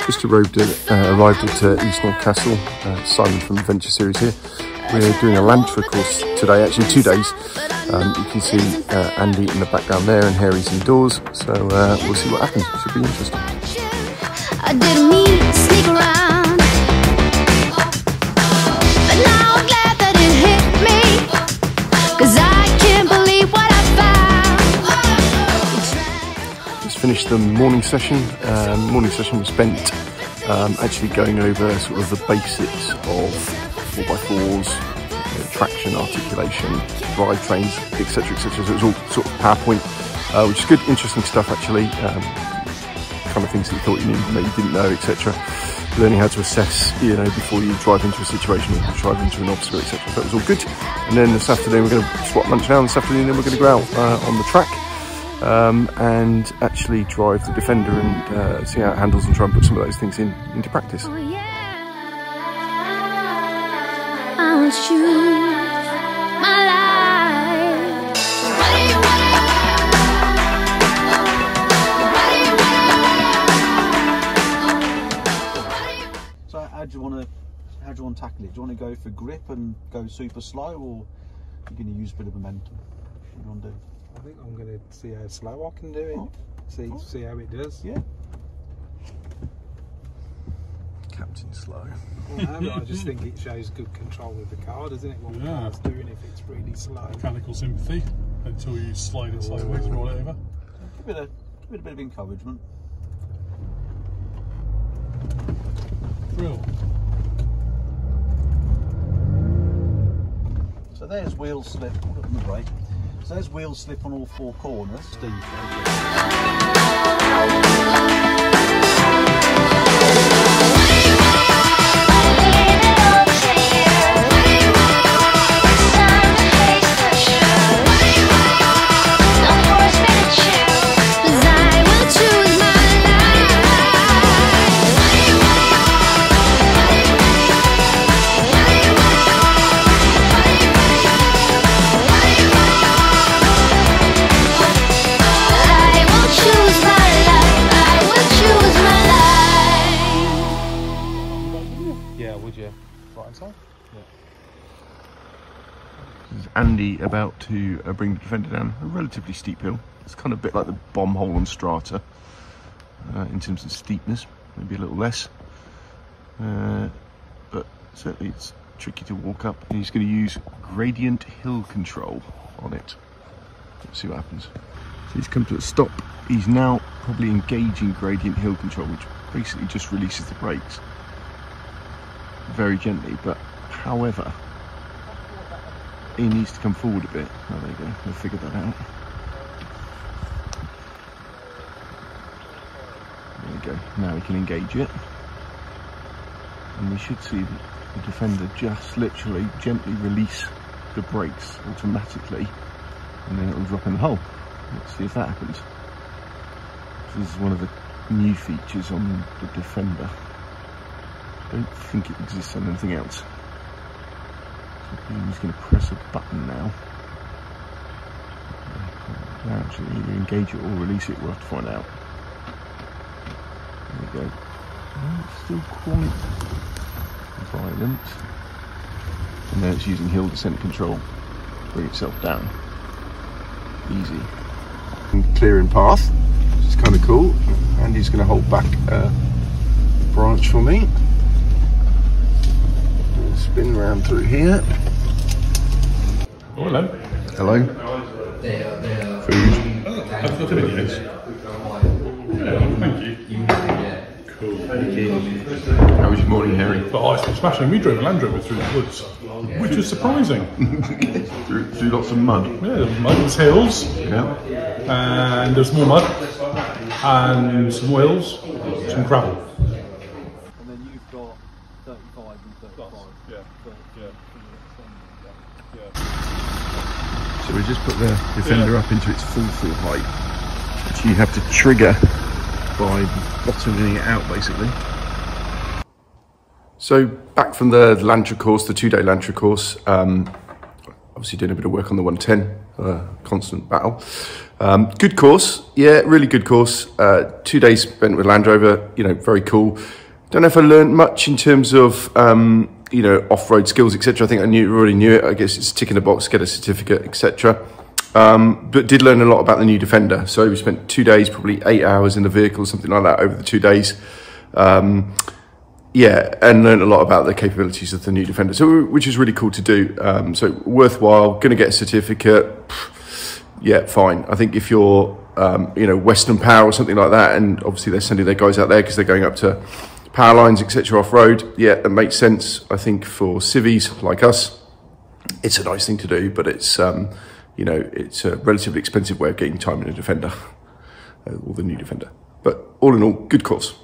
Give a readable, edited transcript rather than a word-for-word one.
Just arrived at Eastnor Castle. Simon from the Adventure Series here. We're doing a Lantra course today, actually 2 days. You can see Andy in the background there and Harry's indoors, so we'll see what happens. It should be interesting. I didn't mean to sneak around, but now I'm glad that it hit me, 'cause I can't believe what I found. Just finished the morning session. Morning session was spent actually going over sort of the basics of 4x4s, traction, articulation, drivetrains, etc, etc. So it was all sort of PowerPoint, which is good, interesting stuff actually. Kind of things that you thought you knew, maybe you didn't know, etc. Learning how to assess, you know, before you drive into a situation or drive into an obstacle, etc. So that was all good. And then this afternoon we're going to swap lunch now. This afternoon then we're going to go out on the track and actually drive the Defender and see how it handles and try and put some of those things into practice. Oh, yeah. I will choose my life. So how do you want to tackle it? Do you want to go for grip and go super slow, or are you going to use a bit of momentum? What do you want to do? I think I'm going to see how slow I can do it. See how it does. Yeah. Captain slow. Well, no, I just think it shows good control of the car, doesn't it? What the car's doing if it's really slow. Mechanical sympathy until you slide it sideways and roll it over. Give it a bit of encouragement. Real. So there's wheel slip. Hold up on the brake. So there's wheel slip on all 4 corners. Steve. Andy about to bring the Defender down a relatively steep hill. It's kind of a bit like the bomb hole on Strata in terms of steepness, maybe a little less, but certainly it's tricky to walk up. And he's going to use gradient hill control on it. Let's see what happens. So he's come to a stop. He's now probably engaging gradient hill control, which basically just releases the brakes very gently, but however he needs to come forward a bit. Oh, there you go, we'll figure that out. There we go, now we can engage it. And we should see the Defender just literally gently release the brakes automatically, and then it will drop in the hole. Let's see if that happens. This is one of the new features on the Defender. I don't think it exists on anything else. He's going to press a button now. Actually, either engage it or release it, we'll have to find out. There we go. It's still quite violent. And now it's using hill descent control to bring itself down. Easy. Clearing path, which is kind of cool. Andy's going to hold back a branch for me. Spin round through here. Oh, hello. Hello. Food. I've got a video. Yeah, thank you. Cool. Thank you. How was your morning, Harry? But I was smashing. We drove a Land Rover through the woods, which was surprising. through lots of mud. Yeah, there was mud, there was hills, Yeah. and there's more mud, and some hills, some gravel. And then you've got 35 and 35. Yeah. So we just put the Defender up into its full height, which you have to trigger by bottoming it out basically. So back from the Lantra course, the 2-day Lantra course, obviously doing a bit of work on the 110, constant battle. Good course, yeah, really good course. 2 days spent with Land Rover, you know, very cool. Don't know if I learned much in terms of, you know, off-road skills, etc. I think I already knew it. I guess it's ticking a box, get a certificate, etc. But did learn a lot about the new Defender. So we spent 2 days, probably 8 hours in the vehicle, something like that, over the 2 days. Yeah, and learned a lot about the capabilities of the new Defender, so which is really cool to do. So worthwhile. Going to get a certificate. Yeah, fine. I think if you're, you know, Western Power or something like that, and obviously they're sending their guys out there because they're going up to power lines, etc., off road. Yeah, that makes sense. I think for civvies like us, it's a nice thing to do, but it's, you know, it's a relatively expensive way of getting time in a Defender, or the new Defender. But all in all, good course.